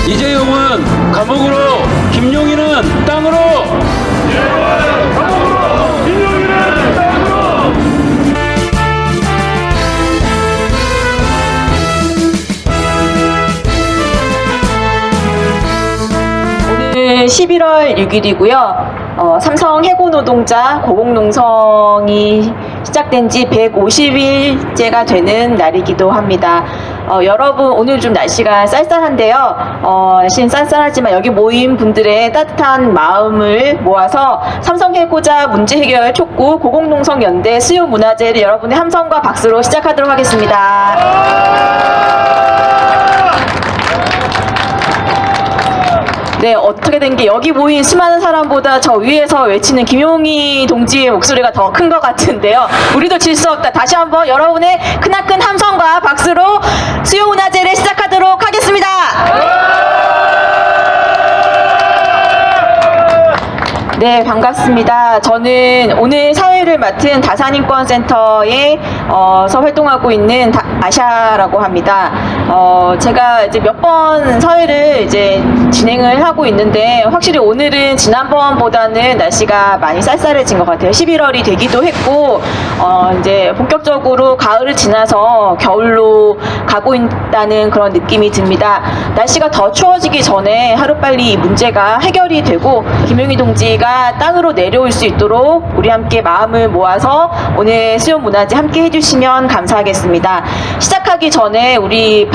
이재용은 감옥으로, 김용희는 땅으로. 이재용은 감옥으로, 김용희는 땅으로. 오늘 11월 6일이고요. 삼성 해고 노동자 고공농성이 시작된 지 150일째가 되는 날이기도 합니다. 여러분, 오늘 좀 날씨가 쌀쌀한데요. 날씨는 쌀쌀하지만 여기 모인 분들의 따뜻한 마음을 모아서 삼성 해고자 문제 해결 촉구 고공농성연대 수요문화제를 여러분의 함성과 박수로 시작하도록 하겠습니다. 네, 어떻게 된 게 여기 모인 수많은 사람보다 저 위에서 외치는 김용희 동지의 목소리가 더 큰 것 같은데요. 우리도 질 수 없다. 다시 한번 여러분의 크나큰 함성과 박수로 수요문화제를 시작하도록 하겠습니다. 네, 반갑습니다. 저는 오늘 사회를 맡은 다산인권센터에서 활동하고 있는 아샤라고 합니다. 제가 이제 몇 번 사회를 이제 진행을 하고 있는데 확실히 오늘은 지난번보다는 날씨가 많이 쌀쌀해진 것 같아요. 11월이 되기도 했고 이제 본격적으로 가을을 지나서 겨울로 가고 있다는 그런 느낌이 듭니다. 날씨가 더 추워지기 전에 하루빨리 이 문제가 해결이 되고 김용희 동지가 땅으로 내려올 수 있도록 우리 함께 마음을 모아서 오늘 수요문화제 함께 해주시면 감사하겠습니다. 시작하기 전에 우리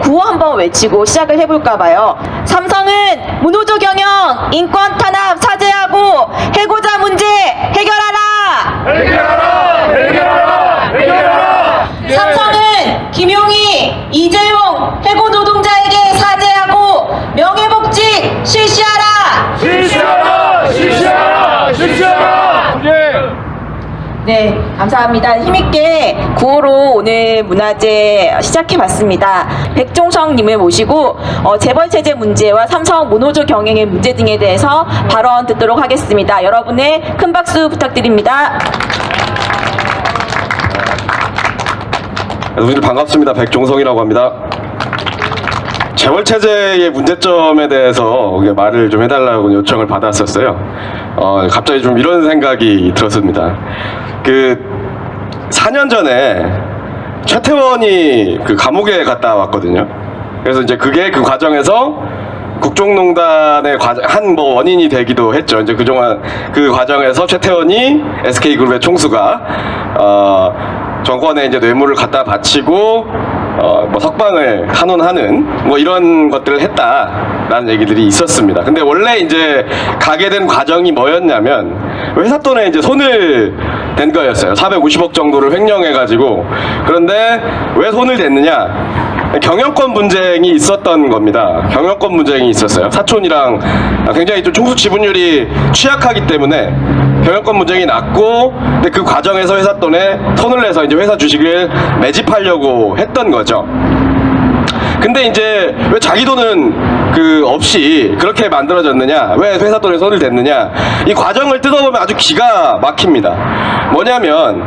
구호 한번 외치고 시작을 해볼까봐요. 삼성은 무노조 경영, 인권 탄압 사죄하고 해고자 문제 해결하라! 해결하라! 해결하라! 해결하라! 삼성은 김용희, 이재용 해고 노동자에게 사죄하고 명예복직 실시하라! 실시하라! 실시하라! 실시하라! 네, 감사합니다. 힘있게 구호로 오늘 문화제 시작해봤습니다. 백종성님을 모시고 재벌체제 문제와 삼성 무노조 경영의 문제 등에 대해서 발언 듣도록 하겠습니다. 여러분의 큰 박수 부탁드립니다. 여러분들 반갑습니다. 백종성이라고 합니다. 재벌체제의 문제점에 대해서 말을 좀 해달라고 요청을 받았었어요. 갑자기 좀 이런 생각이 들었습니다. 4년 전에 최태원이 감옥에 갔다 왔거든요. 그래서 이제 그게 그 과정에서 국정농단의 한 원인이 되기도 했죠. 이제 그동안 그 과정에서 최태원이 SK그룹의 총수가 정권에 이제 뇌물을 갖다 바치고 석방을 한원하는 이런 것들을 했다라는 얘기들이 있었습니다. 근데 원래 이제 가게 된 과정이 뭐였냐면 회사 돈에 이제 손을 댄 거였어요. 450억 정도를 횡령해가지고. 그런데 왜 손을 댔느냐? 경영권 분쟁이 있었던 겁니다. 경영권 분쟁이 있었어요. 사촌이랑 굉장히 좀 총수 지분율이 취약하기 때문에 경영권 분쟁이 났고, 근데 그 과정에서 회사 돈에 손을 내서 이제 회사 주식을 매집하려고 했던 거죠. 근데 이제 왜 자기 돈은 없이 그렇게 만들어졌느냐, 왜 회사 돈에 손을 댔느냐, 이 과정을 뜯어보면 아주 기가 막힙니다. 뭐냐면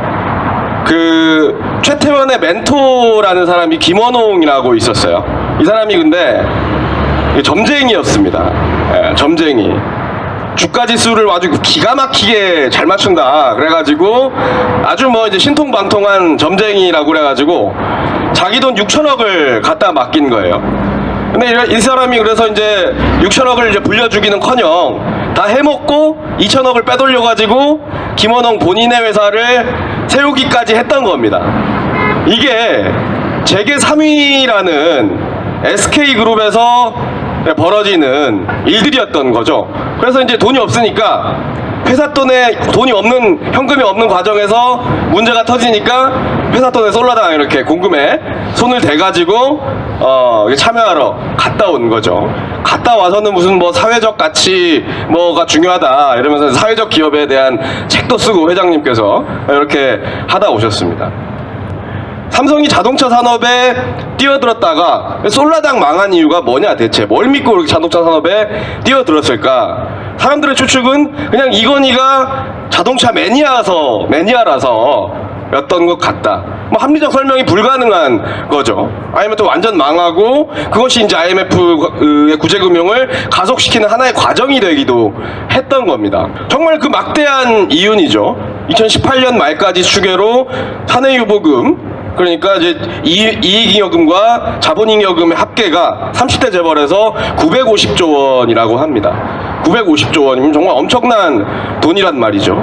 최태원의 멘토라는 사람이 김원홍이라고 있었어요. 이 사람이 근데 점쟁이였습니다. 점쟁이. 주가지수를 아주 기가 막히게 잘 맞춘다. 그래가지고 아주 이제 신통방통한 점쟁이라고 그래가지고 자기 돈 6천억을 갖다 맡긴 거예요. 근데 이 사람이 그래서 이제 6천억을 이제 불려주기는커녕 다 해먹고 2천억을 빼돌려가지고 김원홍 본인의 회사를 세우기까지 했던 겁니다. 이게 재계 3위라는 SK그룹에서 벌어지는 일들이었던 거죠. 그래서 이제 돈이 없으니까 회사 돈에 현금이 없는 과정에서 문제가 터지니까 회사 돈에 솔라당 이렇게 공금에 손을 대가지고 참여하러 갔다 온 거죠. 갔다 와서는 무슨 사회적 가치 뭐가 중요하다 이러면서 사회적 기업에 대한 책도 쓰고 회장님께서 이렇게 하다 오셨습니다. 삼성이 자동차 산업에 뛰어들었다가 솔라당 망한 이유가 뭐냐, 대체 뭘 믿고 그렇게 자동차 산업에 뛰어들었을까? 사람들의 추측은 그냥 이건희가 자동차 매니아라서 것 같다. 뭐 합리적 설명이 불가능한 거죠. 아니면 또 완전 망하고 그것이 이제 IMF의 구제금융을 가속시키는 하나의 과정이 되기도 했던 겁니다. 정말 그 막대한 이윤이죠. 2018년 말까지 추계로 사내유보금, 그러니까 이제 이익잉여금과 자본잉여금의 합계가 30대 재벌에서 950조 원이라고 합니다. 950조 원이면 정말 엄청난 돈이란 말이죠.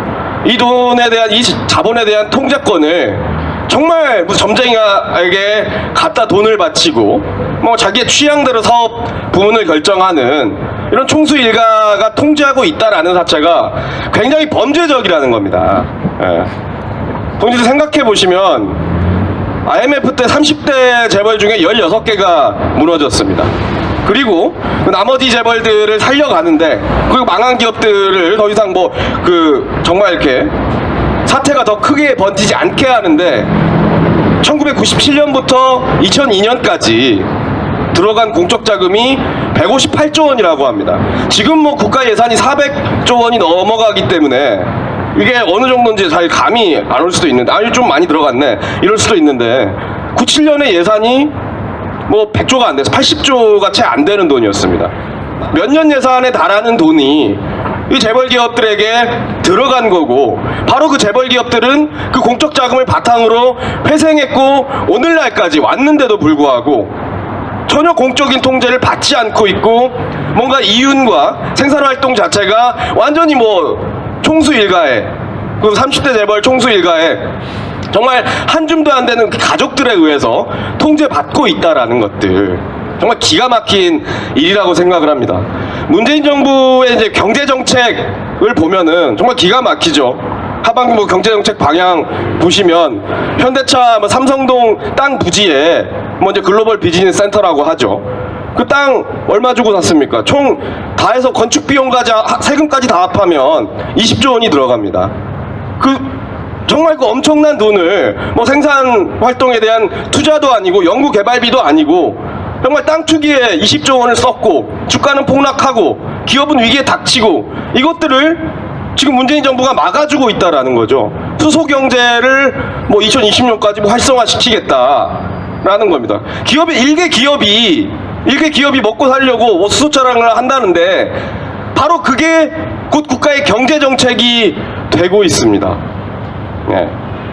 이 돈에 대한, 이 자본에 대한 통제권을 정말 무슨 점쟁이에게 갖다 돈을 바치고 뭐 자기의 취향대로 사업 부문을 결정하는 이런 총수 일가가 통제하고 있다라는 자체가 굉장히 범죄적이라는 겁니다. 예. 동지들 생각해 보시면 IMF 때 30대 재벌 중에 16개가 무너졌습니다. 그리고 그 나머지 재벌들을 살려가는데 그 망한 기업들을 더 이상 뭐 정말 이렇게 사태가 더 크게 번지지 않게 하는데 1997년부터 2002년까지 들어간 공적 자금이 158조 원이라고 합니다. 지금 뭐 국가 예산이 400조 원이 넘어가기 때문에 이게 어느 정도인지 잘 감이 안 올 수도 있는데, 아니 좀 많이 들어갔네 이럴 수도 있는데 97년에 예산이 뭐 100조가 안 돼서 80조가 채 안 되는 돈이었습니다. 몇 년 예산에 달하는 돈이 이 재벌 기업들에게 들어간 거고, 바로 그 재벌 기업들은 그 공적 자금을 바탕으로 회생했고 오늘날까지 왔는데도 불구하고 전혀 공적인 통제를 받지 않고 있고, 뭔가 이윤과 생산활동 자체가 완전히 뭐 총수 일가에, 그 30대 재벌 총수 일가에 정말 한 줌도 안 되는 가족들에 의해서 통제받고 있다라는 것들, 정말 기가 막힌 일이라고 생각을 합니다. 문재인 정부의 이제 경제 정책을 보면은 정말 기가 막히죠. 하반기 뭐 경제 정책 방향 보시면 현대차 뭐 삼성동 땅 부지에 뭐 이제 글로벌 비즈니스 센터라고 하죠. 그 땅 얼마 주고 샀습니까? 총 다 해서 건축 비용까지 세금까지 다 합하면 20조 원이 들어갑니다. 정말 그 엄청난 돈을 뭐 생산 활동에 대한 투자도 아니고 연구 개발비도 아니고 정말 땅 투기에 20조 원을 썼고, 주가는 폭락하고 기업은 위기에 닥치고, 이것들을 지금 문재인 정부가 막아주고 있다라는 거죠. 수소 경제를 뭐 2020년까지 뭐 활성화시키겠다라는 겁니다. 일개 기업이 먹고 살려고 뭐 수소 자랑을 한다는데 바로 그게 곧 국가의 경제 정책이 되고 있습니다. 네.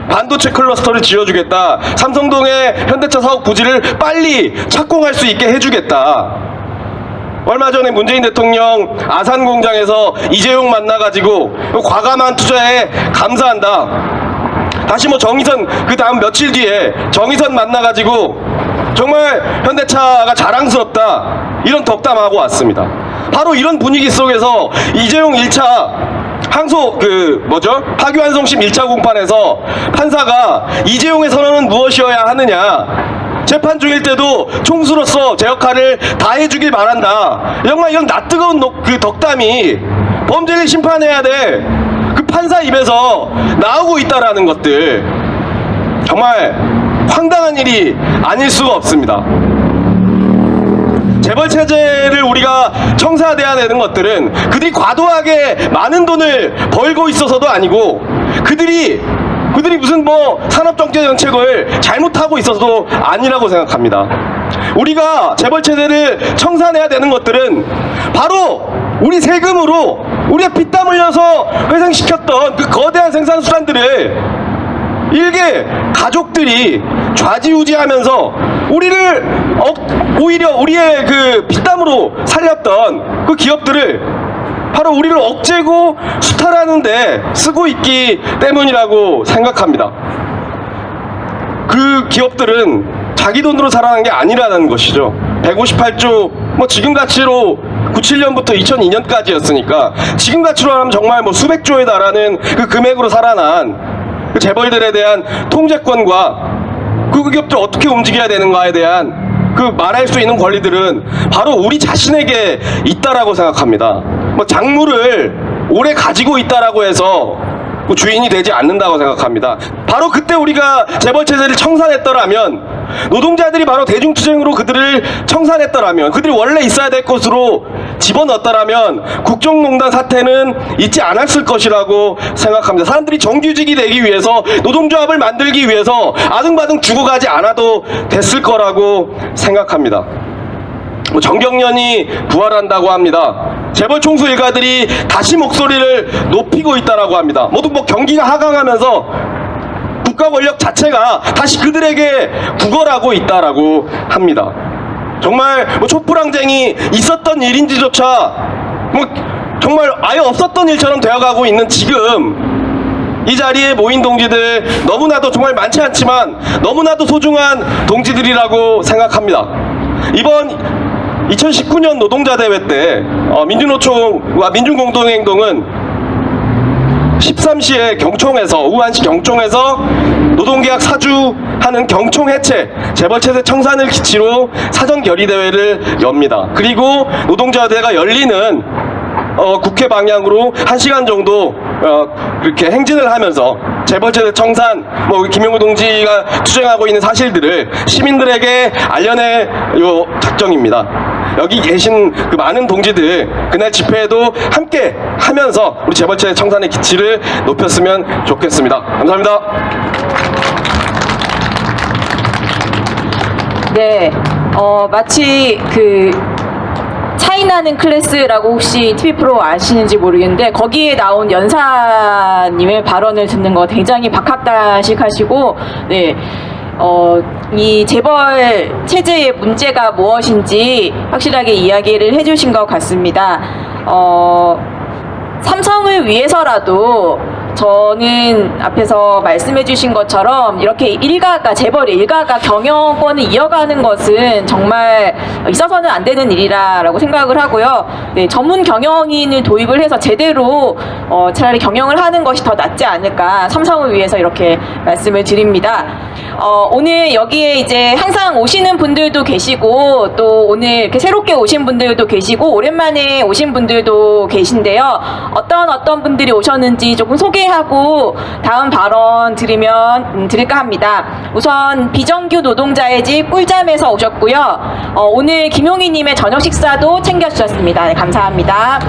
반도체 클러스터를 지어주겠다. 삼성동의 현대차 사업 부지를 빨리 착공할 수 있게 해주겠다. 얼마 전에 문재인 대통령 아산 공장에서 이재용 만나가지고 과감한 투자에 감사한다. 다시 뭐 정의선, 그 다음 며칠 뒤에 정의선 만나가지고 정말 현대차가 자랑스럽다, 이런 덕담하고 왔습니다. 바로 이런 분위기 속에서 이재용 1차 파기환송심 1차 공판에서 판사가 이재용의 선언은 무엇이어야 하느냐, 재판 중일 때도 총수로서 제 역할을 다 해주길 바란다, 정말 이런 낯뜨거운 그 덕담이 범죄를 심판해야 될 그 판사 입에서 나오고 있다라는 것들, 정말 황당한 일이 아닐 수가 없습니다. 재벌 체제를 우리가 청사돼야 되는 것들은 그들이 과도하게 많은 돈을 벌고 있어서도 아니고, 그들이 무슨 뭐 산업정제 정책을 잘못하고 있어서도 아니라고 생각합니다. 우리가 재벌 체제를 청산해야 되는 것들은 바로 우리 세금으로 우리가 피땀 흘려서 회생시켰던 그 거대한 생산 수단들을 일개 가족들이 좌지우지하면서 오히려 우리의 그 피땀으로 살렸던 그 기업들을 바로 우리를 억제고 수탈하는 데 쓰고 있기 때문이라고 생각합니다. 그 기업들은 자기 돈으로 살아난 게 아니라는 것이죠. 158조, 뭐 지금 가치로 97년부터 2002년까지였으니까 지금 가치로 하면 정말 뭐 수백조에 달하는 그 금액으로 살아난 그 재벌들에 대한 통제권과 그 기업들 어떻게 움직여야 되는가에 대한 그 말할 수 있는 권리들은 바로 우리 자신에게 있다라고 생각합니다. 뭐 작물을 오래 가지고 있다라고 해서 주인이 되지 않는다고 생각합니다. 바로 그때 우리가 재벌체제를 청산했더라면, 노동자들이 바로 대중투쟁으로 그들을 청산했더라면, 그들이 원래 있어야 될 곳으로 집어넣었더라면 국정농단 사태는 있지 않았을 것이라고 생각합니다. 사람들이 정규직이 되기 위해서, 노동조합을 만들기 위해서 아등바등 죽어가지 않아도 됐을 거라고 생각합니다. 정경련이 부활한다고 합니다. 재벌 총수 일가들이 다시 목소리를 높이고 있다라고 합니다. 모두 경기가 하강하면서 국가 권력 자체가 다시 그들에게 구걸하고 있다라고 합니다. 정말 촛불항쟁이 있었던 일인지조차 정말 아예 없었던 일처럼 되어가고 있는 지금 이 자리에 모인 동지들 너무나도 정말 많지 않지만 너무나도 소중한 동지들이라고 생각합니다. 이번 2019년 노동자 대회 때 민주노총과 민중공동행동은 13시에 경총에서, 우한시 경총에서 노동계약 사주하는 경총 해체, 재벌체제 청산을 기치로 사전 결의대회를 엽니다. 그리고 노동자 대회가 열리는 국회 방향으로 1시간 정도 그렇게 행진을 하면서 재벌체제 청산, 김용호 동지가 투쟁하고 있는 사실들을 시민들에게 알려낼 작정입니다. 여기 계신 그 많은 동지들 그날 집회에도 함께 하면서 우리 재벌체제 청산의 기치를 높였으면 좋겠습니다. 감사합니다. 네, 마치 차이나는 클래스라고 혹시 TV 프로 아시는지 모르겠는데 거기에 나온 연사님의 발언을 듣는 거 굉장히 박학다식하시고, 네, 이 재벌 체제의 문제가 무엇인지 확실하게 이야기를 해주신 것 같습니다. 삼성을 위해서라도 저는 앞에서 말씀해 주신 것처럼 이렇게 재벌 일가가 경영권을 이어가는 것은 정말 있어서는 안 되는 일이라고 생각을 하고요. 네, 전문 경영인을 도입을 해서 제대로 차라리 경영을 하는 것이 더 낫지 않을까, 삼성을 위해서 이렇게 말씀을 드립니다. 오늘 여기에 이제 항상 오시는 분들도 계시고 또 오늘 이렇게 새롭게 오신 분들도 계시고 오랜만에 오신 분들도 계신데요. 어떤 분들이 오셨는지 조금 소개하고 다음 발언 드릴까 합니다. 우선 비정규 노동자의 집 꿀잠에서 오셨고요. 오늘 김용희님의 저녁 식사도 챙겨주셨습니다. 네, 감사합니다.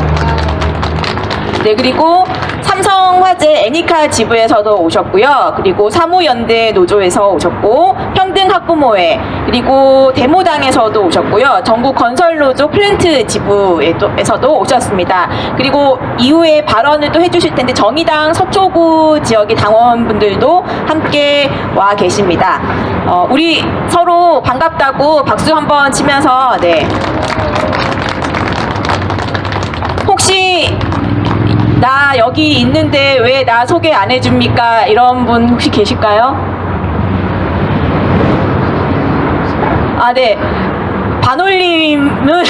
네, 그리고 삼성화재 애니카 지부에서도 오셨고요. 그리고 사무연대 노조에서 오셨고, 평등학부모회, 그리고 데모당에서도 오셨고요. 전국 건설노조 플랜트 지부에서도 오셨습니다. 그리고 이후에 발언을 또 해주실 텐데 정의당 서초구 지역의 당원분들도 함께 와 계십니다. 우리 서로 반갑다고 박수 한번 치면서, 네. 혹시 나 여기 있는데 왜 나 소개 안 해줍니까? 이런 분 혹시 계실까요? 네. 반올림은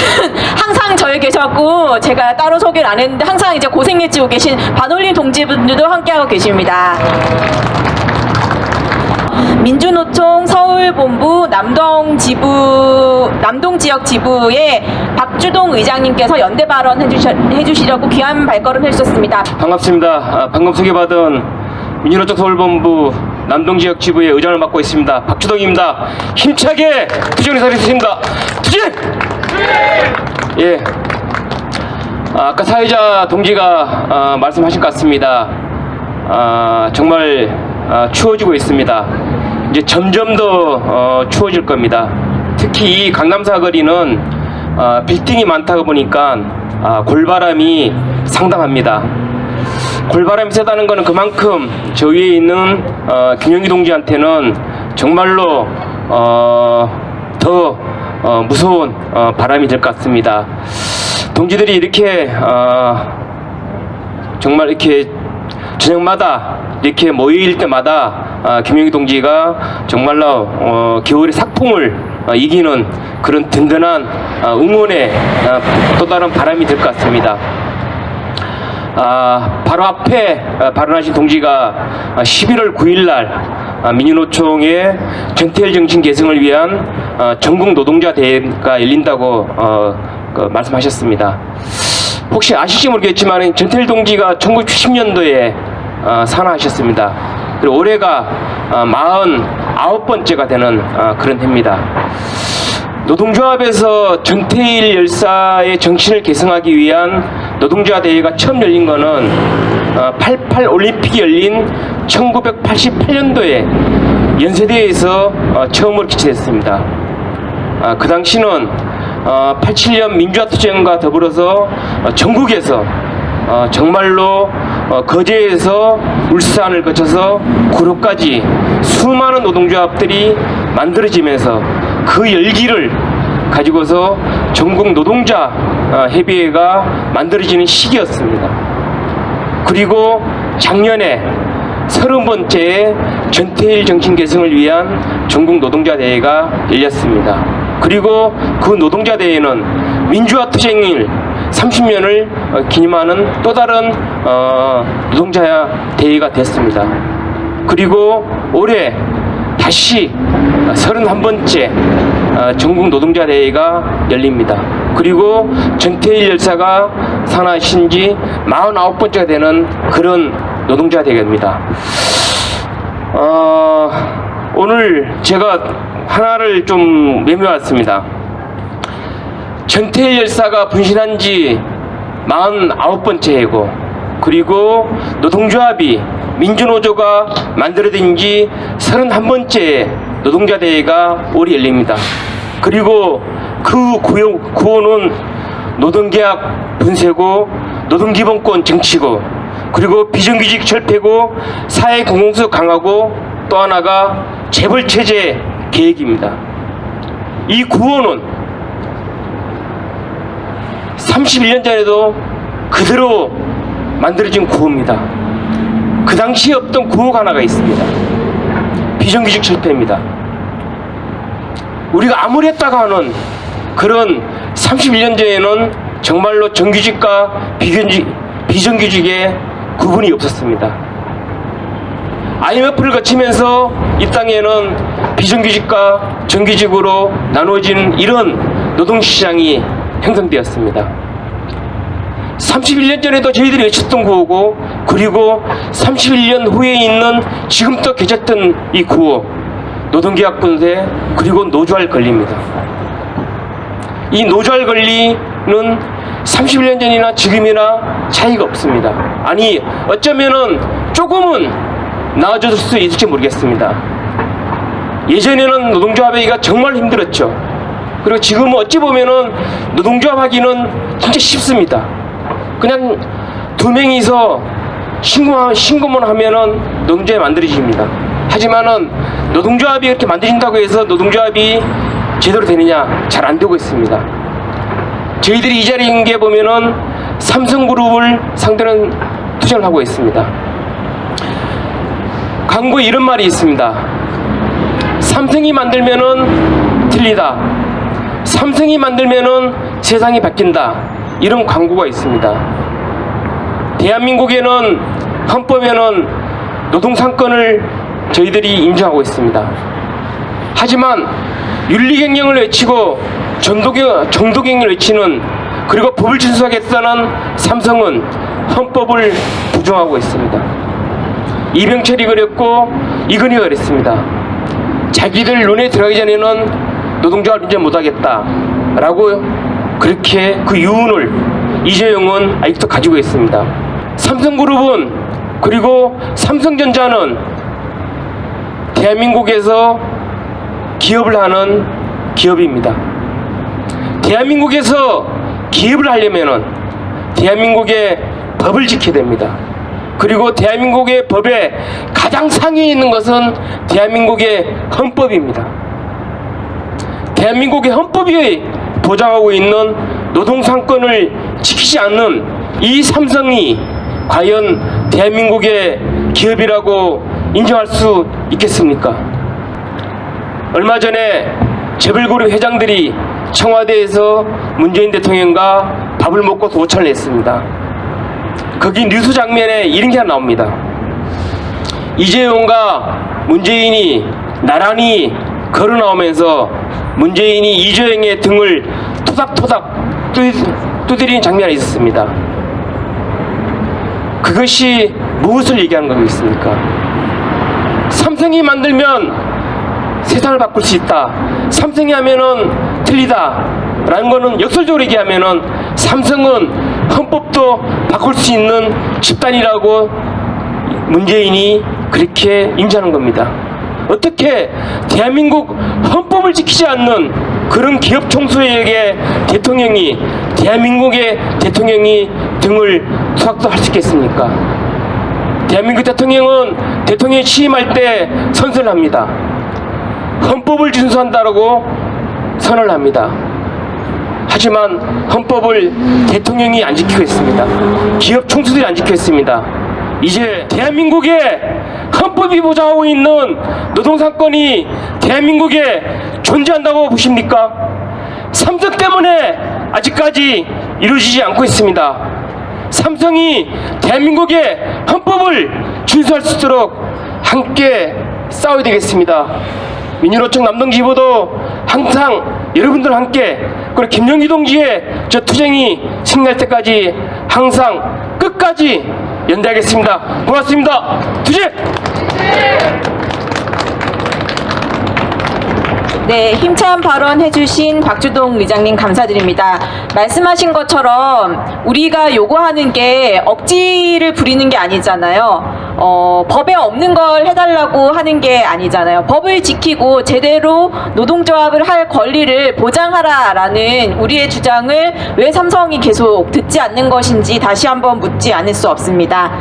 항상 저희 계셨고 제가 따로 소개를 안 했는데 항상 이제 고생해주고 계신 반올림 동지분들도 함께하고 계십니다. 민주노총 서울본부 남동지역 지부의 박주동 의장님께서 연대 발언 해주시려고 귀한 발걸음 해주셨습니다. 반갑습니다. 방금 소개받은 민주노총 서울본부 남동지역 지부의 의장을 맡고 있습니다. 박주동입니다. 힘차게 투쟁 의사를 쓰십니다. 투쟁! 예. 아까 사회자 동지가 말씀하신 것 같습니다. 정말 추워지고 있습니다. 이제 점점 더 추워질 겁니다. 특히 이 강남 사거리는 빌딩이 많다 보니까 골바람이 상당합니다. 골바람이 세다는 것은 그만큼 저 위에 있는 김용희 동지한테는 정말로 더 무서운 바람이 될 것 같습니다. 동지들이 이렇게 정말 이렇게 저녁마다 이렇게 모일 때마다 김용희 동지가 정말로 겨울의 sak풍을 이기는 그런 든든한 응원의 또 다른 바람이 될 것 같습니다. 바로 앞에 발언하신 동지가 11월 9일날 민주노총의 전태일 정신 계승을 위한 전국 노동자 대회가 열린다고 말씀하셨습니다. 혹시 아실지 모르겠지만 전태일 동지가 1970년도에 산하하셨습니다. 그리고 올해가 49번째가 되는 그런 해입니다. 노동조합에서 전태일 열사의 정신을 계승하기 위한 노동자 대회가 처음 열린 거는 88 올림픽이 열린 1988년도에 연세대에서 처음으로 개최됐습니다. 그 당시는 87년 민주화 투쟁과 더불어서 전국에서 정말로 거제에서 울산을 거쳐서 구로까지 수많은 노동조합들이 만들어지면서 그 열기를 가지고서 전국 노동자 협의회가 만들어지는 시기였습니다. 그리고 작년에 30번째 전태일 정신 계승을 위한 전국 노동자 대회가 열렸습니다. 그리고 그 노동자 대회는 민주화 투쟁일 30년을 기념하는 또 다른 노동자 대회가 됐습니다. 그리고 올해 다시 31번째 전국 노동자 대회가 열립니다. 그리고 전태일 열사가 산하하신 지 49번째가 되는 그런 노동자 대회입니다. 오늘 제가 하나를 좀 메모해왔습니다. 전태일 열사가 분신한 지 49번째 해고, 그리고 노동조합이 민주노조가 만들어진 지 31번째 노동자 대회가 올해 열립니다. 그리고 그 구호는 노동계약 분쇄고 노동기본권 정치고, 그리고 비정규직 철폐고 사회 공공성 강화고, 또 하나가 재벌체제 계획입니다. 이 구호는 31년 전에도 그대로 만들어진 구호입니다. 그 당시에 없던 구호가 하나가 있습니다. 비정규직 철폐입니다. 우리가 아무리 했다고 하는 그런 31년 전에는 정말로 정규직과 비정규직의 구분이 없었습니다. IMF를 거치면서 이 땅에는 비정규직과 정규직으로 나누어진 이런 노동시장이 형성되었습니다. 31년 전에도 저희들이 외쳤던 구호고, 그리고 31년 후에 있는 지금도 계셨던 이 구호, 노동계약 분쇄, 그리고 노조할 권리입니다. 이 노조할 권리는 31년 전이나 지금이나 차이가 없습니다. 아니, 어쩌면은 조금은 나아졌을 수 있을지 모르겠습니다. 예전에는 노동조합하기가 정말 힘들었죠. 그리고 지금은 어찌 보면은 노동조합 하기는 진짜 쉽습니다. 그냥 두 명이서 신고만 하면은 노동조합이 만들어집니다. 하지만은 노동조합이 이렇게 만들어진다고 해서 노동조합이 제대로 되느냐? 잘 안 되고 있습니다. 저희들이 이 자리에 있는 게 보면은 삼성그룹을 상대로 투쟁을 하고 있습니다. 광고에 이런 말이 있습니다. 삼성이 만들면은 틀리다. 삼성이 만들면은 세상이 바뀐다. 이런 광고가 있습니다. 대한민국에는 헌법에는 노동상권을 저희들이 인정하고 있습니다. 하지만 윤리경영을 외치고 정도경영을 외치는, 그리고 법을 준수하겠다는 삼성은 헌법을 부정하고 있습니다. 이병철이 그랬고 이건희가 그랬습니다. 자기들 눈에 들어가기 전에는 노동조합을 인정 못하겠다 라고, 그렇게 그 유언을 이재용은 아직도 가지고 있습니다. 삼성그룹은, 그리고 삼성전자는 대한민국에서 기업을 하는 기업입니다. 대한민국에서 기업을 하려면은 대한민국의 법을 지켜야 됩니다. 그리고 대한민국의 법에 가장 상위에 있는 것은 대한민국의 헌법입니다. 대한민국의 헌법이 보장하고 있는 노동상권을 지키지 않는 이 삼성이 과연 대한민국의 기업이라고 인정할 수 있겠습니까? 얼마 전에 재벌그룹 회장들이 청와대에서 문재인 대통령과 밥을 먹고 도착을 했습니다. 거기 뉴스 장면에 이런 게 하나 나옵니다. 이재용과 문재인이 나란히 걸어 나오면서 문재인이 이재용의 등을 토닥토닥 두드리는 장면이 있었습니다. 그것이 무엇을 얘기하는 거겠습니까? 삼성이 만들면 세상을 바꿀 수 있다. 삼성이 하면은 틀리다라는 거는 역설적으로 얘기하면은 삼성은 헌법도 바꿀 수 있는 집단이라고 문재인이 그렇게 인지하는 겁니다. 어떻게 대한민국 헌법을 지키지 않는 그런 기업 총수에게 대통령이 대한민국의 대통령이 등을 수락도 할 수 있겠습니까? 대한민국 대통령은 대통령이 취임할 때 선서를 합니다. 헌법을 준수한다라고 선언을 합니다. 하지만 헌법을 대통령이 안 지키고 있습니다. 기업 총수들이 안 지키고 있습니다. 이제 대한민국에 헌법이 보장하고 있는 노동상권이 대한민국에 존재한다고 보십니까? 삼성 때문에 아직까지 이루어지지 않고 있습니다. 삼성이 대한민국의 헌법을 준수할 수 있도록 함께 싸워야 되겠습니다. 민주노총 남동지부도 항상 여러분들과 함께 그리고 김영기 동지의 저 투쟁이 승리할 때까지 항상 끝까지 연대하겠습니다. 고맙습니다. 투쟁! 네, 힘찬 발언 해주신 박주동 의장님 감사드립니다. 말씀하신 것처럼 우리가 요구하는 게 억지를 부리는 게 아니잖아요. 법에 없는 걸 해달라고 하는 게 아니잖아요. 법을 지키고 제대로 노동조합을 할 권리를 보장하라라는 우리의 주장을 왜 삼성이 계속 듣지 않는 것인지 다시 한번 묻지 않을 수 없습니다.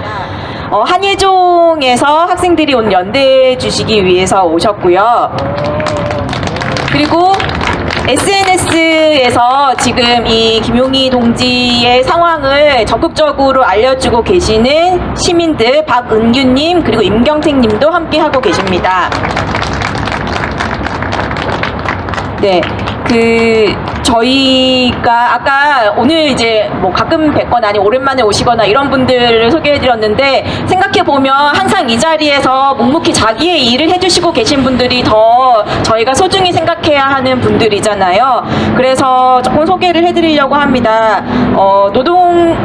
한예종에서 학생들이 오늘 연대해 주시기 위해서 오셨고요. 그리고 SNS에서 지금 이 김용희 동지의 상황을 적극적으로 알려주고 계시는 시민들 박은규님 그리고 임경택님도 함께 하고 계십니다. 네, 저희가 아까 오늘 이제 뭐 가끔 뵙거나 아니 오랜만에 오시거나 이런 분들을 소개해드렸는데 생각해보면 항상 이 자리에서 묵묵히 자기의 일을 해주시고 계신 분들이 더 저희가 소중히 생각해야 하는 분들이잖아요. 그래서 조금 소개를 해드리려고 합니다.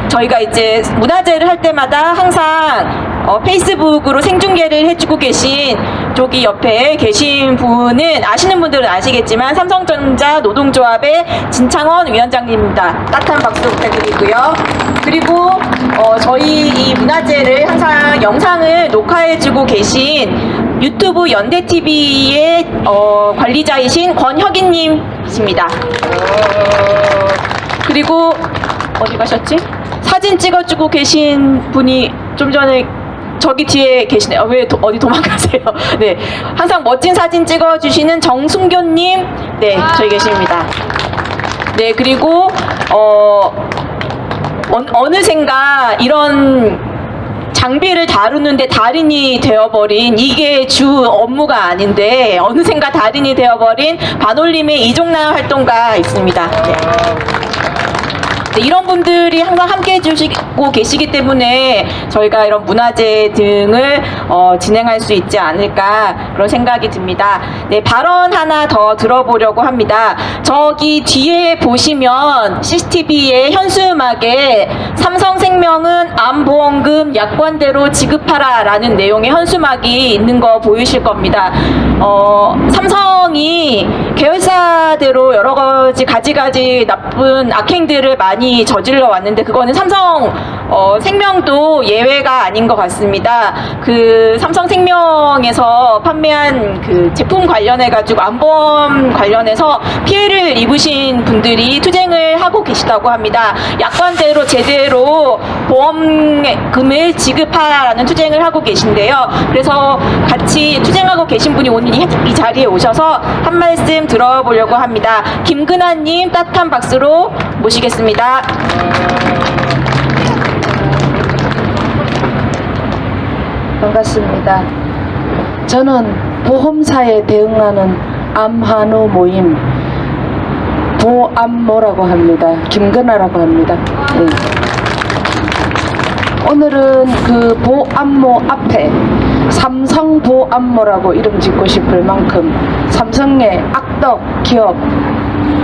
저희가 이제 문화제를 할 때마다 항상 페이스북으로 생중계를 해주고 계신 저기 옆에 계신 분은 아시는 분들은 아시겠지만 삼성전자 노동조합의 진창원 위원장님입니다. 따뜻한 박수 부탁드리고요. 그리고 저희 이 문화제를 항상 영상을 녹화해주고 계신 유튜브 연대TV의 관리자이신 권혁인님이십니다. 그리고 어디 가셨지? 사진 찍어주고 계신 분이 좀 전에 저기 뒤에 계시네요. 왜 어디 도망가세요? 네, 항상 멋진 사진 찍어주시는 정순교님, 네, 저기 계십니다. 네, 그리고 어느샌가 이런 장비를 다루는데 달인이 되어버린 이게 주 업무가 아닌데 어느샌가 달인이 되어버린 반올림의 이종남 활동가 있습니다. 네. 이런 분들이 항상 함께 해주시고 계시기 때문에 저희가 이런 문화제 등을 진행할 수 있지 않을까 그런 생각이 듭니다. 네, 발언 하나 더 들어보려고 합니다. 저기 뒤에 보시면 CCTV의 현수막에 삼성생명은 암보험금 약관대로 지급하라 라는 내용의 현수막이 있는 거 보이실 겁니다. 삼성이 계열사대로 여러 가지 나쁜 악행들을 많이 저질러 왔는데 그거는 삼성 생명도 예외가 아닌 것 같습니다. 그 삼성생명에서 판매한 그 제품 관련해 가지고 암보험 관련해서 피해를 입으신 분들이 투쟁을 하고 계시다고 합니다. 약관대로 제대로 보험금을 지급하라는 투쟁을 하고 계신데요. 그래서 같이 투쟁하고 계신 분이 오늘 이 자리에 오셔서 한 말씀 들어보려고 합니다. 김근아님 따뜻한 박수로 모시겠습니다. 반갑습니다. 저는 보험사에 대응하는 암한우 모임 보암모라고 합니다. 김근아라고 합니다. 네. 오늘은 그 보암모 앞에 삼성보암모라고 이름 짓고 싶을 만큼 삼성의 악덕 기업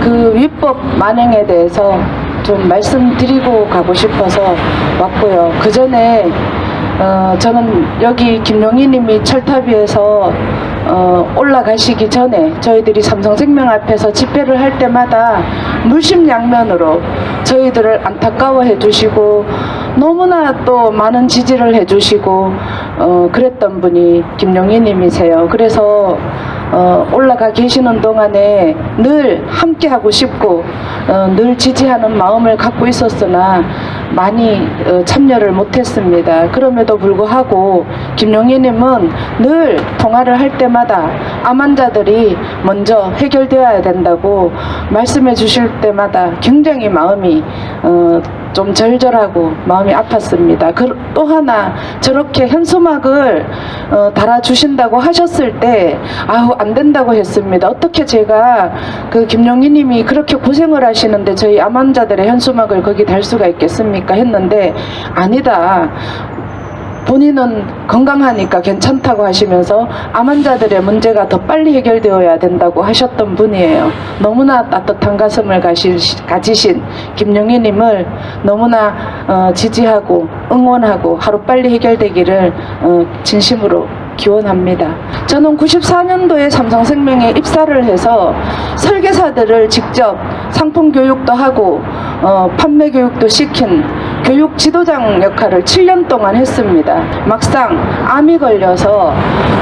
그 위법 만행에 대해서 좀 말씀드리고 가고 싶어서 왔고요. 그 전에 저는 여기 김용희님이 철탑위에서 올라가시기 전에 저희들이 삼성생명 앞에서 집회를 할 때마다 물심양면으로 저희들을 안타까워해 주시고 너무나 또 많은 지지를 해 주시고 그랬던 분이 김용희님이세요. 그래서 올라가 계시는 동안에 늘 함께 하고 싶고 늘 지지하는 마음을 갖고 있었으나 많이 참여를 못했습니다. 그럼에도 불구하고 김용희님은 늘 통화를 할 때마다 암 환자들이 먼저 해결되어야 된다고 말씀해 주실 때마다 굉장히 마음이 좀 절절하고 마음이 아팠습니다. 또 하나 저렇게 현수막을 달아주신다고 하셨을 때 아우 안 된다고 했습니다. 어떻게 제가 그 김용희님이 그렇게 고생을 하시는데 저희 암 환자들의 현수막을 거기 달 수가 있겠습니까 했는데 아니다. 본인은 건강하니까 괜찮다고 하시면서 암 환자들의 문제가 더 빨리 해결되어야 된다고 하셨던 분이에요. 너무나 따뜻한 가슴을 가지신 김용희님을 너무나 지지하고 응원하고 하루빨리 해결되기를 진심으로 기원합니다. 저는 94년도에 삼성생명에 입사를 해서 설계사들을 직접 상품 교육도 하고 판매 교육도 시킨 교육 지도장 역할을 7년 동안 했습니다. 막상 암이 걸려서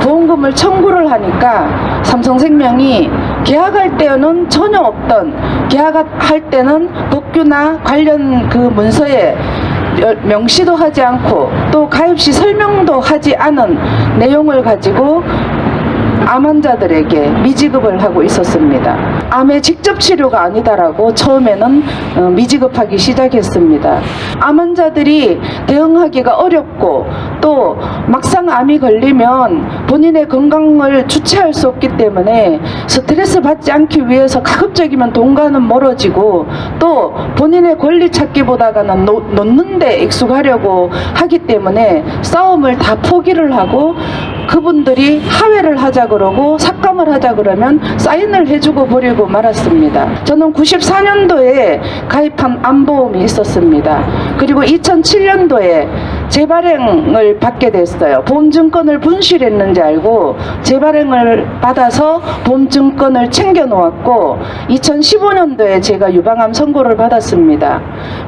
보험금을 청구를 하니까 삼성생명이 계약할 때는 전혀 없던, 계약할 때는 법규나 관련 그 문서에 명시도 하지 않고 또 가입시 설명도 하지 않은 내용을 가지고 암 환자들에게 미지급을 하고 있었습니다. 암의 직접 치료가 아니다라고 처음에는 미지급하기 시작했습니다. 암 환자들이 대응하기가 어렵고 또 막상 암이 걸리면 본인의 건강을 주체할 수 없기 때문에 스트레스 받지 않기 위해서 가급적이면 돈과는 멀어지고 또 본인의 권리 찾기보다는 놓는 데 익숙하려고 하기 때문에 싸움을 다 포기를 하고 그분들이 하회를 하자 그러고 삭감을 하자 그러면 사인을 해주고 버리고 말았습니다. 저는 94년도에 가입한 암보험이 있었습니다. 그리고 2007년도에 재발행을 받게 됐어요. 보험증권을 분실했는지 알고 재발행을 받아서 보험증권을 챙겨 놓았고 2015년도에 제가 유방암 선고를 받았습니다.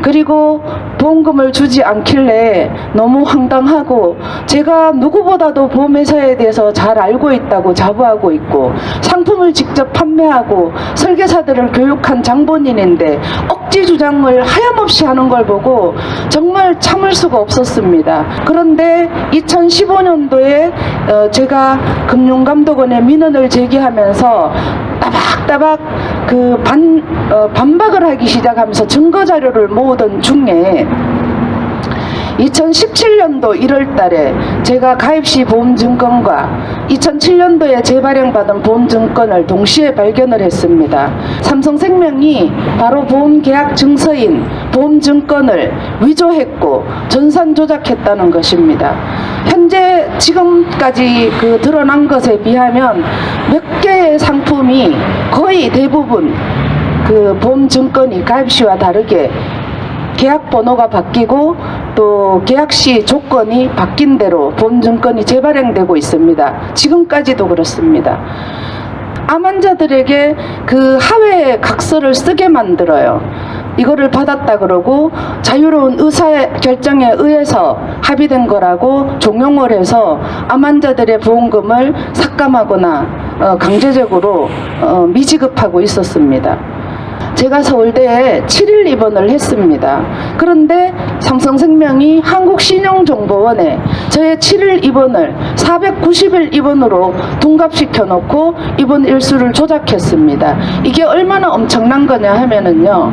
그리고 보험금을 주지 않길래 너무 황당하고 제가 누구보다도 보험회사에 대해서 잘 알고 있다고 자부하고 있고 상품을 직접 판매하고 설계사들을 교육한 장본인인데 억지 주장을 하염없이 하는 걸 보고 정말 참을 수가 없었습니다. 그런데 2015년도에 제가 금융감독원에 민원을 제기하면서 따박따박 그 반박을 하기 시작하면서 증거 자료를 모으던 중에 2017년도 1월 달에 제가 가입시 보험증권과 2007년도에 재발행받은 보험증권을 동시에 발견을 했습니다. 삼성생명이 바로 보험계약 증서인 보험증권을 위조했고 전산 조작했다는 것입니다. 현재 지금까지 그 드러난 것에 비하면 몇 개의 상품이 거의 대부분 그 보험증권이 가입시와 다르게 계약 번호가 바뀌고 또 계약시 조건이 바뀐 대로 보험증권이 재발행되고 있습니다. 지금까지도 그렇습니다. 암 환자들에게 그 하회 각서를 쓰게 만들어요. 이거를 받았다 그러고 자유로운 의사결정에 의해서 합의된 거라고 종용을 해서 암 환자들의 보험금을 삭감하거나 강제적으로 미지급하고 있었습니다. 제가 서울대에 7일 입원을 했습니다. 그런데 삼성생명이 한국신용정보원에 저의 7일 입원을 490일 입원으로 둔갑시켜 놓고 입원 일수를 조작했습니다. 이게 얼마나 엄청난 거냐 하면은요.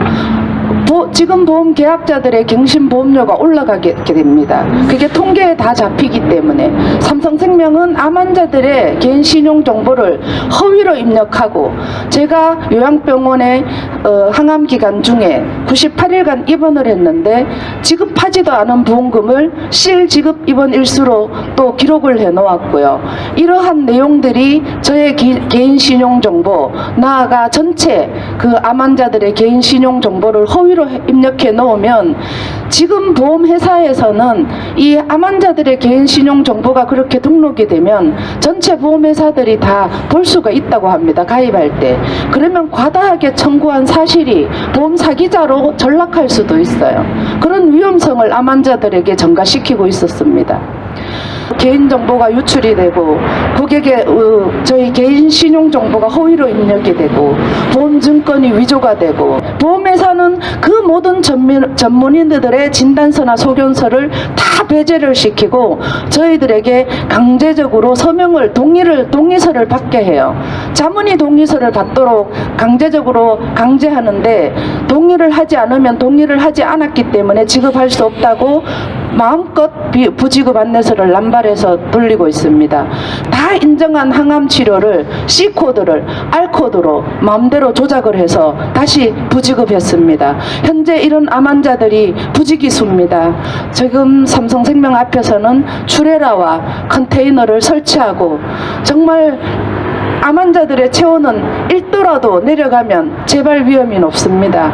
지금 보험 계약자들의 갱신보험료가 올라가게 됩니다. 그게 통계에 다 잡히기 때문에 삼성생명은 암 환자들의 개인 신용 정보를 허위로 입력하고 제가 요양병원에 항암 기간 중에 98일간 입원을 했는데 지급하지도 않은 보험금을 실지급 입원 일수로 또 기록을 해 놓았고요. 이러한 내용들이 저의 개인 신용 정보, 나아가 전체 그 암 환자들의 개인 신용 정보를 허위로 입력해 놓으면 지금 보험회사에서는 이 암 환자들의 개인 신용 정보가 그렇게 등록이 되면 전체 보험회사들이 다 볼 수가 있다고 합니다. 가입할 때. 그러면 과다하게 청구한 사실이 보험 사기자로 전락할 수도 있어요. 그런 위험성을 암 환자들에게 전가시키고 있었습니다. 개인정보가 유출이 되고 고객의 저희 개인 신용정보가 허위로 입력이 되고 보험증권이 위조가 되고 보험회사는 그 모든 전문인들의 진단서나 소견서를 다 배제를 시키고 저희들에게 강제적으로 서명을 동의서를 받게 해요. 자문이 동의서를 받도록 강제적으로 강제하는데 동의를 하지 않으면 동의를 하지 않았기 때문에 지급할 수 없다고 마음껏 부지급 안내서를 남발해서 돌리고 있습니다. 다 인정한 항암 치료를 C코드를 R코드로 마음대로 조작을 해서 다시 부지급했습니다. 현재 이런 암 환자들이 부지기수입니다. 지금 삼성생명 앞에서는 추레라와 컨테이너를 설치하고 정말 암 환자들의 체온은 1도라도 내려가면 재발 위험이 높습니다.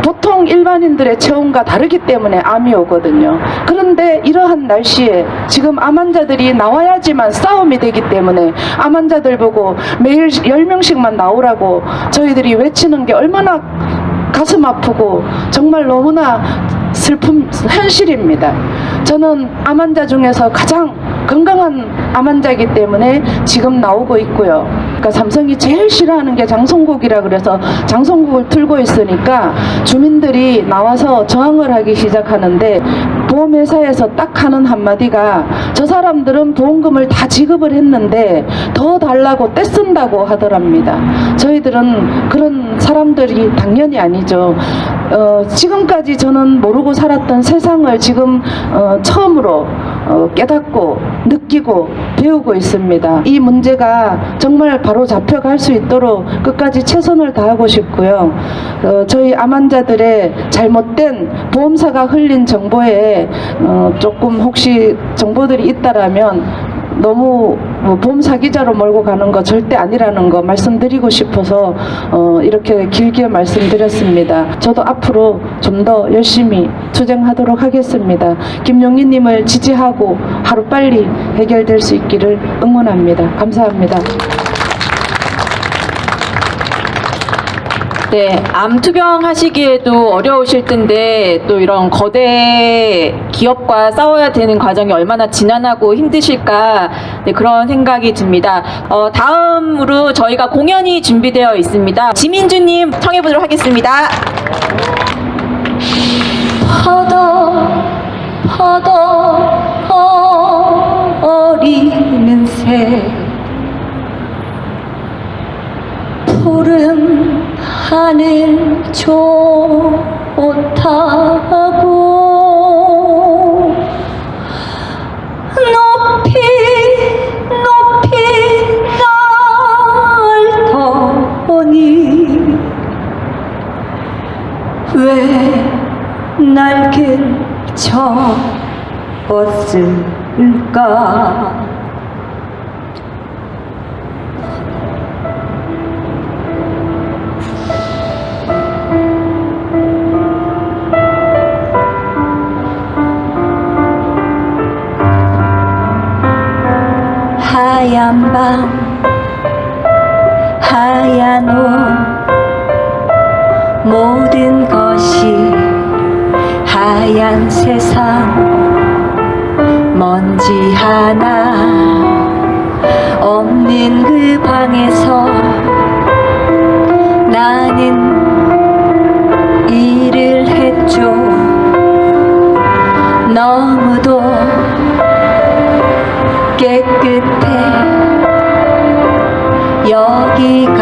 보통 일반인들의 체온과 다르기 때문에 암이 오거든요. 그런데 이러한 날씨에 지금 암 환자들이 나와야지만 싸움이 되기 때문에 암 환자들 보고 매일 10명씩만 나오라고 저희들이 외치는 게 얼마나 가슴 아프고 정말 너무나 슬픈 현실입니다. 저는 암 환자 중에서 가장 건강한 암 환자이기 때문에 지금 나오고 있고요. 그러니까 삼성이 제일 싫어하는 게 장송국이라 그래서 장송국을 틀고 있으니까 주민들이 나와서 저항을 하기 시작하는데 보험회사에서 딱 하는 한마디가 저 사람들은 보험금을 다 지급을 했는데 더 달라고 떼쓴다고 하더랍니다. 저희들은 그런 사람들이 당연히 아니죠. 지금까지 저는 모르고 살았던 세상을 지금 처음으로 깨닫고 느끼고 배우고 있습니다. 이 문제가 정말 바로 잡혀갈 수 있도록 끝까지 최선을 다하고 싶고요. 저희 암 환자들의 잘못된 보험사가 흘린 정보에 조금 혹시 정보들이 있다라면 너무 보험 사기자로 몰고 가는 거 절대 아니라는 거 말씀드리고 싶어서 이렇게 길게 말씀드렸습니다. 저도 앞으로 좀 더 열심히 투쟁하도록 하겠습니다. 김용희님을 지지하고 하루빨리 해결될 수 있기를 응원합니다. 감사합니다. 네, 암 투병하시기에도 어려우실 텐데 또 이런 거대 기업과 싸워야 되는 과정이 얼마나 지난하고 힘드실까, 네, 그런 생각이 듭니다. 다음으로 저희가 공연이 준비되어 있습니다. 지민주님 청해 보도록 하겠습니다. 어리는 새 푸른 하늘 좋다고 높이 높이 날더니 왜 날개를 접었을까. 하얀 밤 하얀 옷 모든 것이 하얀 세상 먼지 하나 없는 그 방에서 나는 일을 했죠. 너무도 깨끗해 여기가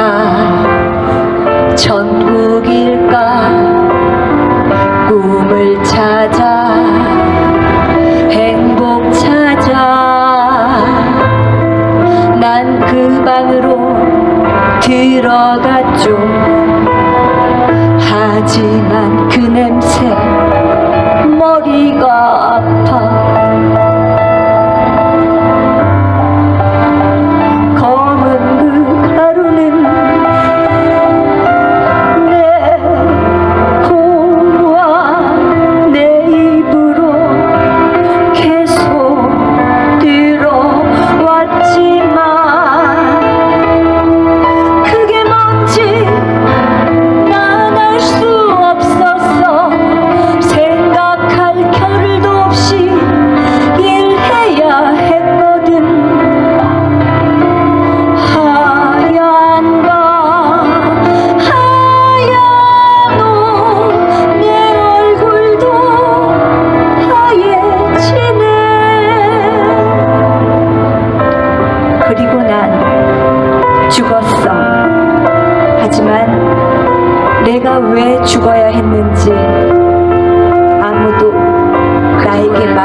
천국일까. 꿈을 찾아 행복 찾아 난 그 방으로 들어갔죠. 하지만 그 냄새 머리가 아파. 내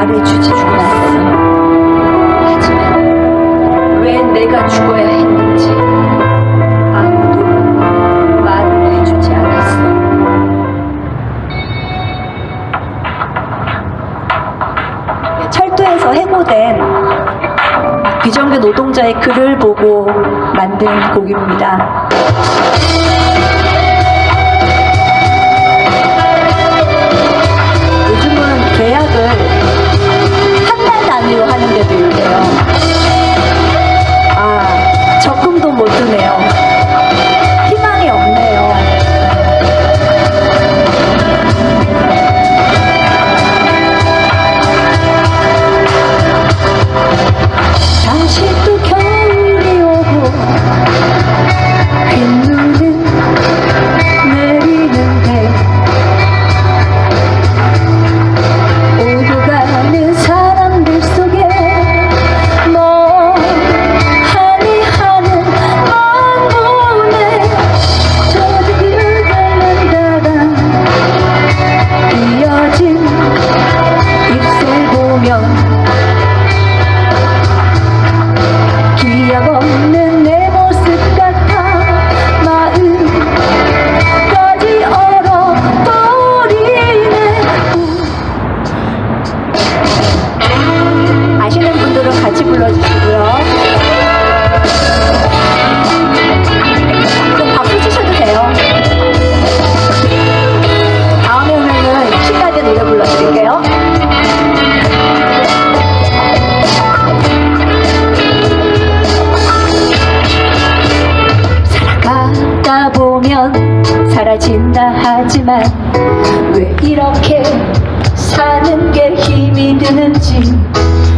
말해주지 않았어. 하지만 왜 내가 죽어야 했는지 아무도 말을 해주지 않았어. 철도에서 해고된 비정규 노동자의 글을 보고 만든 곡입니다. 요즘은 계약을 한 달 단위로 하는 데도 있대요. 아, 적금도 못 드네요. 희망이 없네요. 다시 또 겨울이 오고 빗눈은 내리는데 오고 가는 사람들 속에 뭐 하니 하는 먼 눈에 저들을 닮는다가 이어진 잎새 보면 기억 없는 내 모습 같아 마음까지 얼어버리네. 아시는 분들은 같이 불러주시고요. 그럼 박수 치셔도 돼요. 다음에 오면은 신나게 노래 불러드릴게요. 살아가다 보면 사라진다 하지만 왜 이렇게 사는 게 힘이 드는지,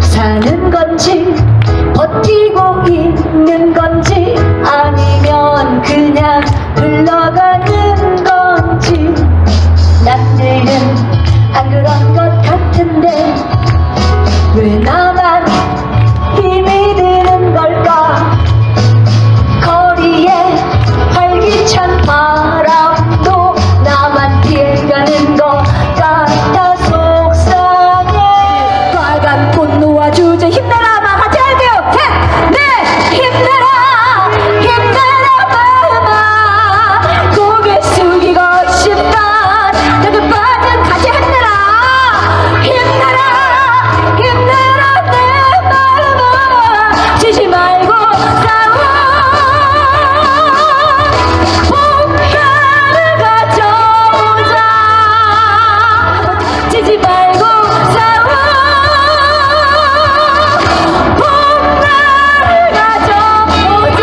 사는 건지 버티고 있는 건지 아니면 그냥 흘러가는 건지 남들은 안 그런 것 같은데 왜 나만 힘이 드는 걸까. 거리에 활기찬 바람도 나만 피해가는 것 같아 속상해. 빨간 꽃 놓아주자. 힘내라. 마 같이 할게요. 셋, 넷. 힘내라. 힘내라 마마. 고개 숙이고 싶다. 너도 빠진 같이 힘내라. 힘내라. 힘내라 내 마음아. 지지 말고 싸워. 봄날을 가져오자. 지지 말고 싸워. 봄날을 가져오자.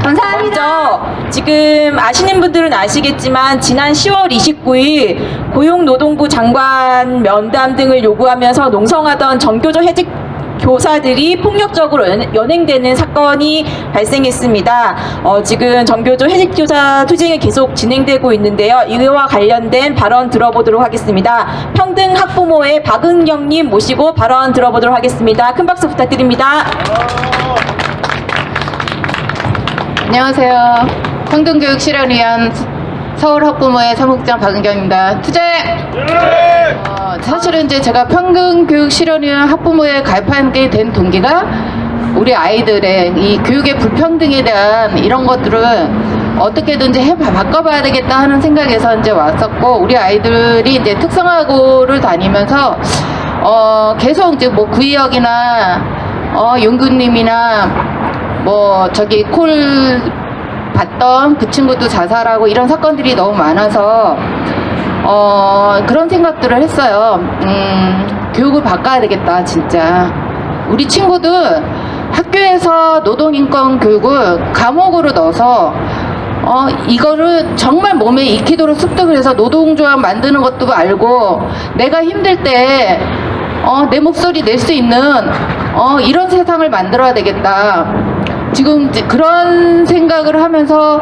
감사합니다. 지금 아시는 분들은 아시겠지만 지난 10월 29일 고용노동부 장관 면담 등을 요구하면서 농성하던 정교조 해직 교사들이 폭력적으로 연행되는 사건이 발생했습니다. 지금 정교조 해직교사 투쟁이 계속 진행되고 있는데요. 이와 관련된 발언 들어보도록 하겠습니다. 평등 학부모의 박은경님 모시고 발언 들어보도록 하겠습니다. 큰 박수 부탁드립니다. 안녕하세요. 평등교육 실현을 위한 서울학부모의 사무국장 박은경입니다. 투쟁! 사실은 이제 제가 평등교육 실현을 위한 학부모에 가입하게 된 동기가 우리 아이들의 이 교육의 불평등에 대한 이런 것들을 어떻게든지 바꿔봐야 되겠다 하는 생각에서 이제 왔었고, 우리 아이들이 이제 특성화고를 다니면서 계속 이제 뭐 구의역이나 용규님이나 뭐 저기 콜 봤던 그 친구도 자살하고 이런 사건들이 너무 많아서 그런 생각들을 했어요. 교육을 바꿔야 되겠다 진짜. 우리 친구들 학교에서 노동인권 교육을 과목으로 넣어서 이거를 정말 몸에 익히도록 습득을 해서 노동조합 만드는 것도 알고 내가 힘들 때 내 목소리 낼 수 있는 이런 세상을 만들어야 되겠다. 지금 그런 생각을 하면서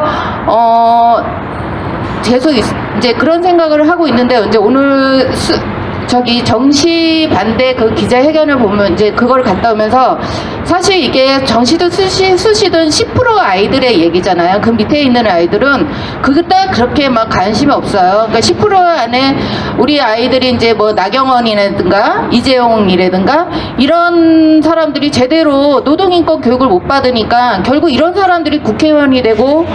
계속 이제 그런 생각을 하고 있는데, 이제 오늘 저기 정시 반대 그 기자회견을 보면 이제 그걸 갔다 오면서 사실 이게 정시든 수시든 10% 아이들의 얘기잖아요. 그 밑에 있는 아이들은 그딱 그렇게 막 관심이 없어요. 그러니까 10% 안에 우리 아이들이 이제 뭐 나경원이라든가 이재용이라든가 이런 사람들이 제대로 노동인권 교육을 못 받으니까 결국 이런 사람들이 국회의원이 되고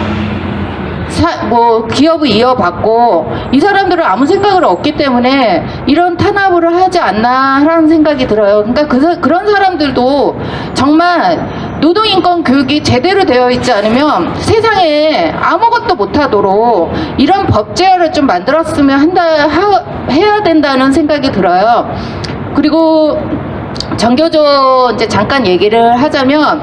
뭐 기업을 이어받고 이 사람들은 아무 생각을 없기 때문에 이런 탄압을 하지 않나 하는 생각이 들어요. 그러니까 그런 사람들도 정말 노동인권 교육이 제대로 되어 있지 않으면 세상에 아무것도 못하도록 이런 법 제어를 좀 만들었으면 해야 된다는 생각이 들어요. 그리고 전교조 이제 잠깐 얘기를 하자면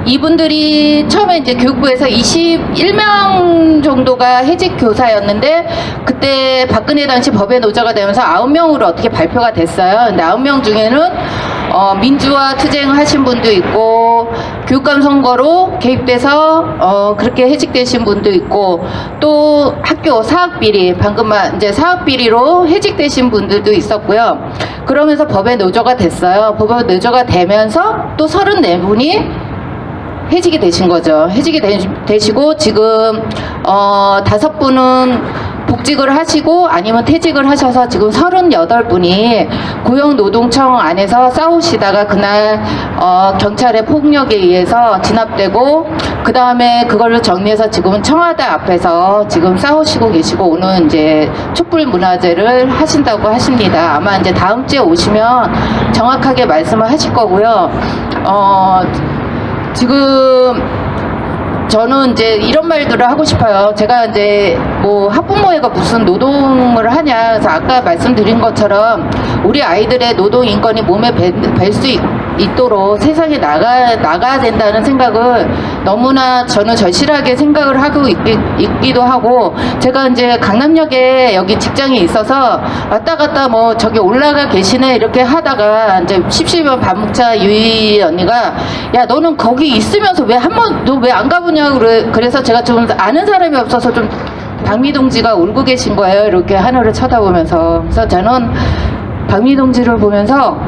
이분들이 처음에 이제 교육부에서 21명 정도가 해직 교사였는데 그때 박근혜 당시 법의 노조가 되면서 9명으로 어떻게 발표가 됐어요. 근데 9명 중에는 민주화 투쟁하신 분도 있고 교육감 선거로 개입돼서 그렇게 해직되신 분도 있고 또 학교 사학비리 방금 이제 사학비리로 해직되신 분들도 있었고요. 그러면서 법의 노조가 됐어요. 법의 노조가 되면서 또 34분이 해직이 되신 거죠. 해직이 되시고 지금 5분은 복직을 하시고 아니면 퇴직을 하셔서 지금 38분이 고용노동청 안에서 싸우시다가 그날 경찰의 폭력에 의해서 진압되고 그 다음에 그걸로 정리해서 지금은 청와대 앞에서 지금 싸우시고 계시고 오늘 이제 촛불 문화제를 하신다고 하십니다. 아마 이제 다음 주에 오시면 정확하게 말씀을 하실 거고요. 지금 저는 이제 이런 말들을 하고 싶어요. 제가 이제 뭐 학부모회가 무슨 노동을 하냐. 그래서 아까 말씀드린 것처럼 우리 아이들의 노동 인권이 몸에 뵐 수 있도록 세상에 나가야 된다는 생각을 너무나 저는 절실하게 생각을 하고 있기도 하고 제가 이제 강남역에 여기 직장에 있어서 왔다 갔다 뭐 저기 올라가 계시네 이렇게 하다가 이제 십시번 반묵차 유희 언니가 야 너는 거기 있으면서 왜 한 번 너 왜 안 가보냐고 그래서 제가 좀 아는 사람이 없어서 좀 박미 동지가 울고 계신 거예요. 이렇게 하늘을 쳐다보면서. 그래서 저는 박미 동지를 보면서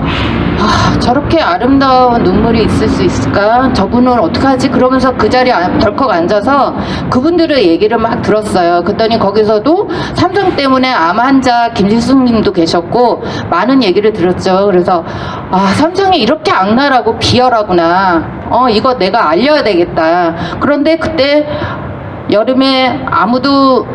저렇게 아름다운 눈물이 있을 수 있을까? 저분은 어떡하지? 그러면서 그 자리에 덜컥 앉아서 그분들의 얘기를 막 들었어요. 그랬더니 거기서도 삼성 때문에 암 환자 김지숙 님도 계셨고 많은 얘기를 들었죠. 그래서 삼성이 이렇게 악랄하고 비열하구나. 이거 내가 알려야 되겠다. 그런데 그때 여름에 아무도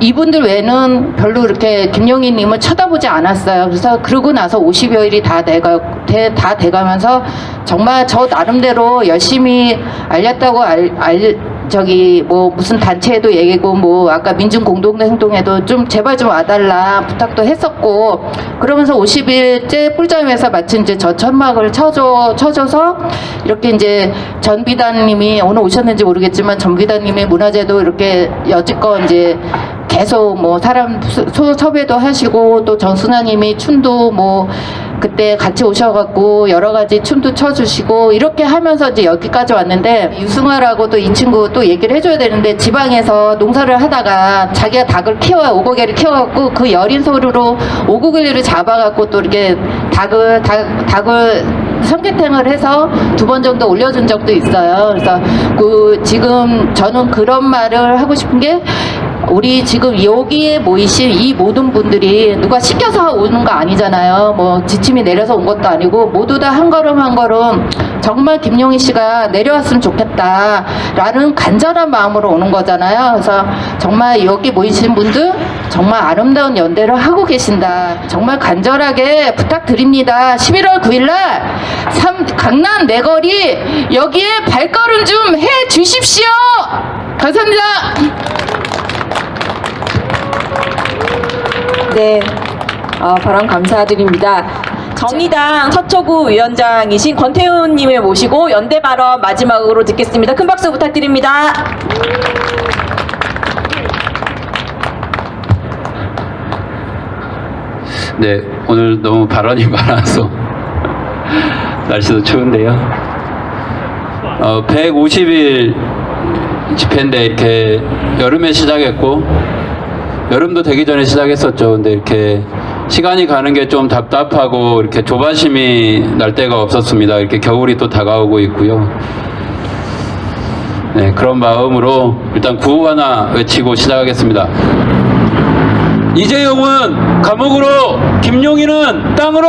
이분들 외에는 별로 이렇게 김용희님을 쳐다보지 않았어요. 그래서 그러고 나서 50여일이 다 돼가면서 정말 저 나름대로 열심히 알렸다고 저기 뭐 무슨 단체에도 얘기고 뭐 아까 민중공동행동에도 좀 제발 좀 와달라 부탁도 했었고 그러면서 50일째 꿀잠에서 마침 이제 저 천막을 쳐줘서 이렇게 이제 전 비단님이 오늘 오셨는지 모르겠지만 전 비단님이 문화제도 이렇게 여지껏 이제 계속 뭐 사람 섭외도 하시고 또 정순아님이 춤도 뭐 그때 같이 오셔갖고 여러 가지 춤도 춰주시고 이렇게 하면서 이제 여기까지 왔는데 유승화라고도 이 친구 또 얘기를 해줘야 되는데 지방에서 농사를 하다가 자기가 닭을 키워요. 오고개를 키워갖고 그 여린 소리로 오고개를 잡아갖고 또 이렇게 닭을 삼계탕을 해서 2번 정도 올려준 적도 있어요. 그래서 지금 저는 그런 말을 하고 싶은 게 우리 지금 여기에 모이신 이 모든 분들이 누가 시켜서 오는 거 아니잖아요. 뭐 지침이 내려서 온 것도 아니고 모두 다 한 걸음 한 걸음 정말 김용희 씨가 내려왔으면 좋겠다라는 간절한 마음으로 오는 거잖아요. 그래서 정말 여기 모이신 분들 정말 아름다운 연대를 하고 계신다. 정말 간절하게 부탁드립니다. 11월 9일 날 강남 내거리 여기에 발걸음 좀 해 주십시오. 감사합니다. 네, 발언 감사드립니다. 정의당 서초구 위원장이신 권태훈님을 모시고 연대 발언 마지막으로 듣겠습니다. 큰 박수 부탁드립니다. 네, 오늘 너무 발언이 많아서 날씨도 추운데요. 150일 집회인데 이렇게 여름에 시작했고 여름도 되기 전에 시작했었죠. 근데 이렇게 시간이 가는 게 좀 답답하고 이렇게 조바심이 날 때가 없었습니다. 이렇게 겨울이 또 다가오고 있고요. 네, 그런 마음으로 일단 구호 하나 외치고 시작하겠습니다. 이재용은 감옥으로, 김용희는 땅으로!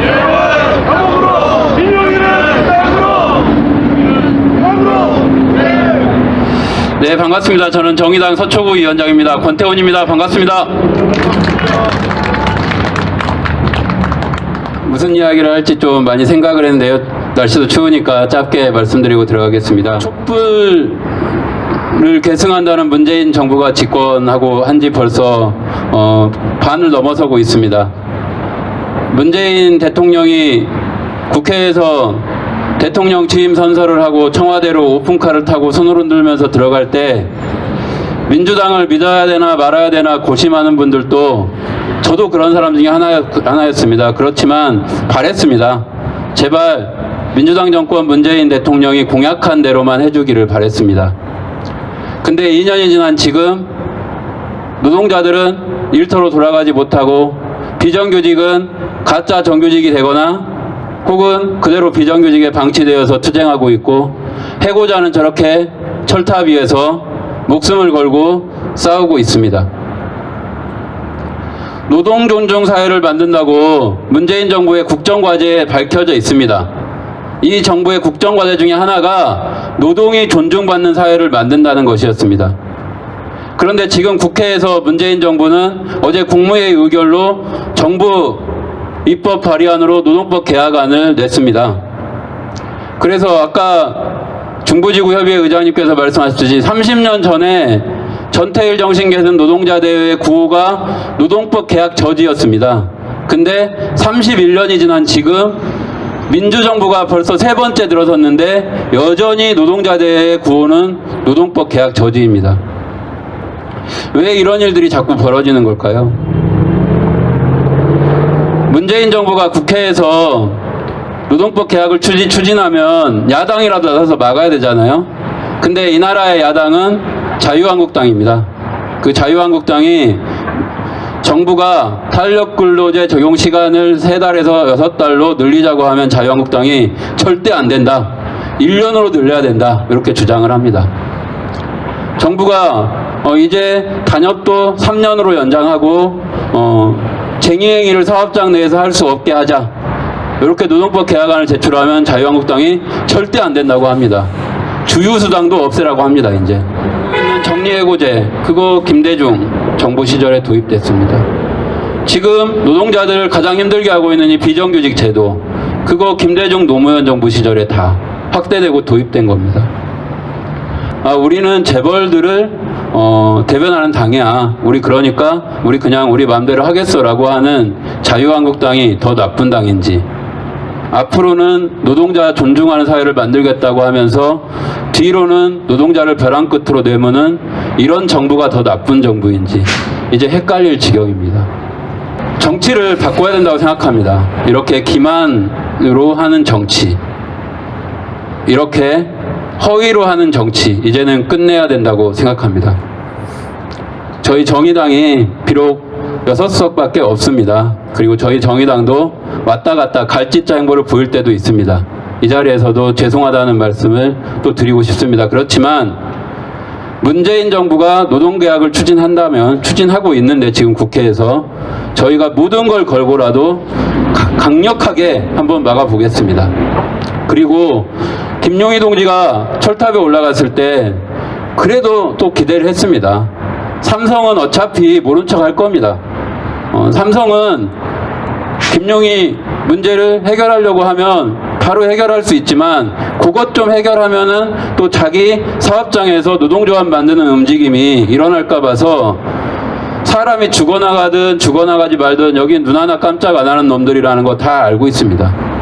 예원 감옥으로, 민용이는 땅으로. 네, 반갑습니다. 저는 정의당 서초구 위원장입니다. 권태훈입니다. 반갑습니다. 무슨 이야기를 할지 좀 많이 생각을 했는데요. 날씨도 추우니까 짧게 말씀드리고 들어가겠습니다. 촛불을 계승한다는 문재인 정부가 집권하고 한지 벌써 반을 넘어서고 있습니다. 문재인 대통령이 국회에서 대통령 취임 선서를 하고 청와대로 오픈카를 타고 손을 흔들면서 들어갈 때 민주당을 믿어야 되나 말아야 되나 고심하는 분들도 저도 그런 사람 중에 하나였습니다. 그렇지만 바랬습니다. 제발 민주당 정권 문재인 대통령이 공약한 대로만 해주기를 바랬습니다. 근데 2년이 지난 지금 노동자들은 일터로 돌아가지 못하고 비정규직은 가짜 정규직이 되거나 혹은 그대로 비정규직에 방치되어서 투쟁하고 있고 해고자는 저렇게 철탑 위에서 목숨을 걸고 싸우고 있습니다. 노동 존중 사회를 만든다고 문재인 정부의 국정과제에 밝혀져 있습니다. 이 정부의 국정과제 중에 하나가 노동이 존중받는 사회를 만든다는 것이었습니다. 그런데 지금 국회에서 문재인 정부는 어제 국무회의 의결로 정부 입법 발의안으로 노동법 개혁안을 냈습니다. 그래서 아까 중부지구협의회 의장님께서 말씀하셨듯이 30년 전에 전태일 정신개선 노동자대회 구호가 노동법 개혁 저지였습니다. 근데 31년이 지난 지금 민주정부가 벌써 3번째 들어섰는데 여전히 노동자대회 구호는 노동법 개혁 저지입니다. 왜 이런 일들이 자꾸 벌어지는 걸까요? 문재인 정부가 국회에서 노동법 개혁을 추진하면 야당이라도 나서서 막아야 되잖아요. 근데 이 나라의 야당은 자유한국당입니다. 그 자유한국당이 정부가 탄력근로제 적용 시간을 3달에서 6달로 늘리자고 하면 자유한국당이 절대 안 된다. 1년으로 늘려야 된다. 이렇게 주장을 합니다. 정부가 이제 단협도 3년으로 연장하고 쟁의행위를 사업장 내에서 할 수 없게 하자. 이렇게 노동법 개혁안을 제출하면 자유한국당이 절대 안 된다고 합니다. 주유수당도 없애라고 합니다. 이제 있는 정리해고제 그거 김대중 정부 시절에 도입됐습니다. 지금 노동자들을 가장 힘들게 하고 있는 이 비정규직 제도 그거 김대중 노무현 정부 시절에 다 확대되고 도입된 겁니다. 우리는 재벌들을 대변하는 당이야. 우리 그러니까 우리 그냥 우리 마음대로 하겠어라고 하는 자유한국당이 더 나쁜 당인지 앞으로는 노동자 존중하는 사회를 만들겠다고 하면서 뒤로는 노동자를 벼랑 끝으로 내모는 이런 정부가 더 나쁜 정부인지 이제 헷갈릴 지경입니다. 정치를 바꿔야 된다고 생각합니다. 이렇게 기만으로 하는 정치, 이렇게 허위로 하는 정치 이제는 끝내야 된다고 생각합니다. 저희 정의당이 비록 6석밖에 없습니다. 그리고 저희 정의당도 왔다 갔다 갈짓자 행보를 보일 때도 있습니다. 이 자리에서도 죄송하다는 말씀을 또 드리고 싶습니다. 그렇지만 문재인 정부가 노동개혁을 추진한다면 추진하고 있는데 지금 국회에서 저희가 모든 걸 걸고라도 강력하게 한번 막아보겠습니다. 그리고 김용희 동지가 철탑에 올라갔을 때 그래도 또 기대를 했습니다. 삼성은 어차피 모른 척 할 겁니다. 삼성은 김용희 문제를 해결하려고 하면 바로 해결할 수 있지만 그것 좀 해결하면은 또 자기 사업장에서 노동조합 만드는 움직임이 일어날까 봐서 사람이 죽어나가든 죽어나가지 말든 여긴 눈 하나 깜짝 안 하는 놈들이라는 거 다 알고 있습니다.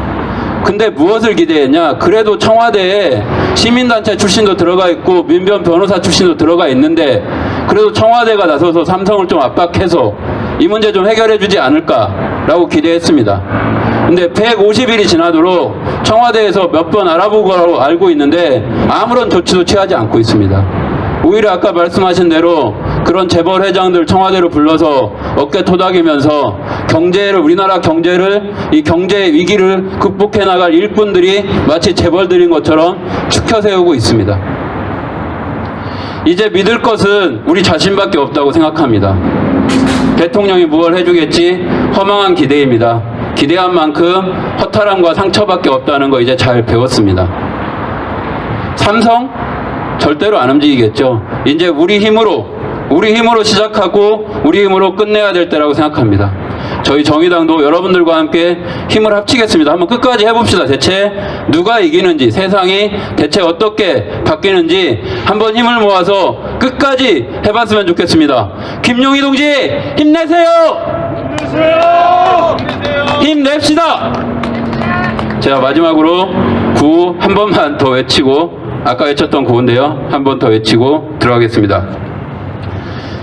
근데 무엇을 기대했냐? 그래도 청와대에 시민단체 출신도 들어가 있고 민변 변호사 출신도 들어가 있는데 그래도 청와대가 나서서 삼성을 좀 압박해서 이 문제 좀 해결해 주지 않을까라고 기대했습니다. 근데 150일이 지나도록 청와대에서 몇 번 알아보고 알고 있는데 아무런 조치도 취하지 않고 있습니다. 오히려 아까 말씀하신 대로 그런 재벌 회장들 청와대로 불러서 어깨 토닥이면서 우리나라 경제를, 이 경제 위기를 극복해 나갈 일꾼들이 마치 재벌들인 것처럼 추켜 세우고 있습니다. 이제 믿을 것은 우리 자신밖에 없다고 생각합니다. 대통령이 무엇을 해주겠지 허망한 기대입니다. 기대한 만큼 허탈함과 상처밖에 없다는 거 이제 잘 배웠습니다. 삼성 절대로 안 움직이겠죠. 이제 우리 힘으로 시작하고 우리 힘으로 끝내야 될 때라고 생각합니다. 저희 정의당도 여러분들과 함께 힘을 합치겠습니다. 한번 끝까지 해봅시다. 대체 누가 이기는지, 세상이 대체 어떻게 바뀌는지 한번 힘을 모아서 끝까지 해봤으면 좋겠습니다. 김용희 동지 힘내세요. 힘냅시다. 제가 마지막으로 구호 한 번만 더 외치고, 아까 외쳤던 구호인데요, 한 번 더 외치고 들어가겠습니다.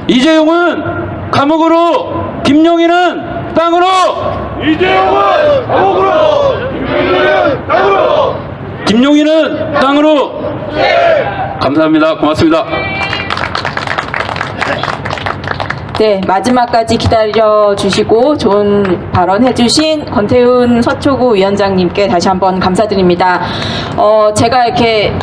이재용은 감옥으로, 김용희는 땅으로. 이재용은 감옥으로, 김용희는 땅으로. 김용희는 땅으로. 감사합니다. 고맙습니다. 네, 마지막까지 기다려주시고 좋은 발언 해주신 권태훈 서초구 위원장님께 다시 한번 감사드립니다. 제가 이렇게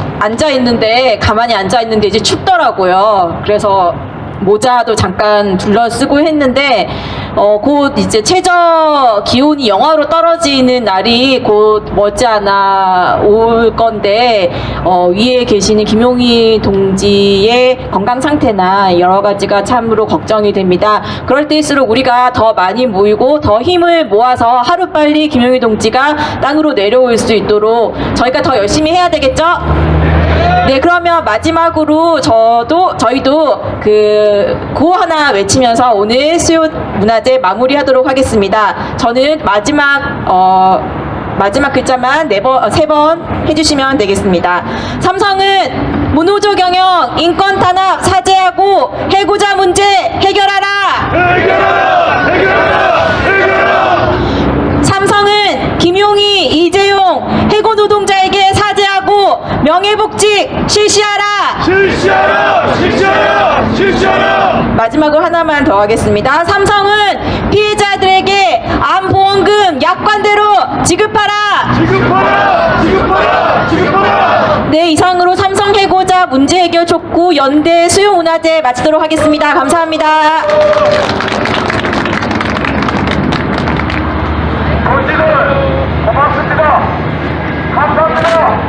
가만히 앉아있는데 이제 춥더라고요. 그래서 모자도 잠깐 둘러쓰고 했는데 곧 이제 최저 기온이 영하로 떨어지는 날이 곧 머지않아 올 건데 위에 계시는 김용희 동지의 건강 상태나 여러 가지가 참으로 걱정이 됩니다. 그럴 때일수록 우리가 더 많이 모이고 더 힘을 모아서 하루빨리 김용희 동지가 땅으로 내려올 수 있도록 저희가 더 열심히 해야 되겠죠? 네, 그러면 마지막으로 저희도 구호 하나 외치면서 오늘 수요 문화제 마무리하도록 하겠습니다. 저는 마지막 글자만 세 번 해주시면 되겠습니다. 삼성은 무노조 경영, 인권 탄압 사죄하고 해고자 문제 해결하라. 해결하라! 해결하라! 해결하라! 삼성은 김용희, 이재용 해고 노동자에게 사죄하고 명예복직 실시하라. 실시하라! 실시하라! 실시하라! 마지막으로 하나만 더 하겠습니다. 삼성은 피해자들에게 암보험금 약관대로 지급하라. 지급하라! 지급하라! 지급하라! 네, 이상으로 삼성 해고자 문제 해결 촉구 연대 수요문화제 마치도록 하겠습니다. 감사합니다. 고맙습니다. 감사합니다.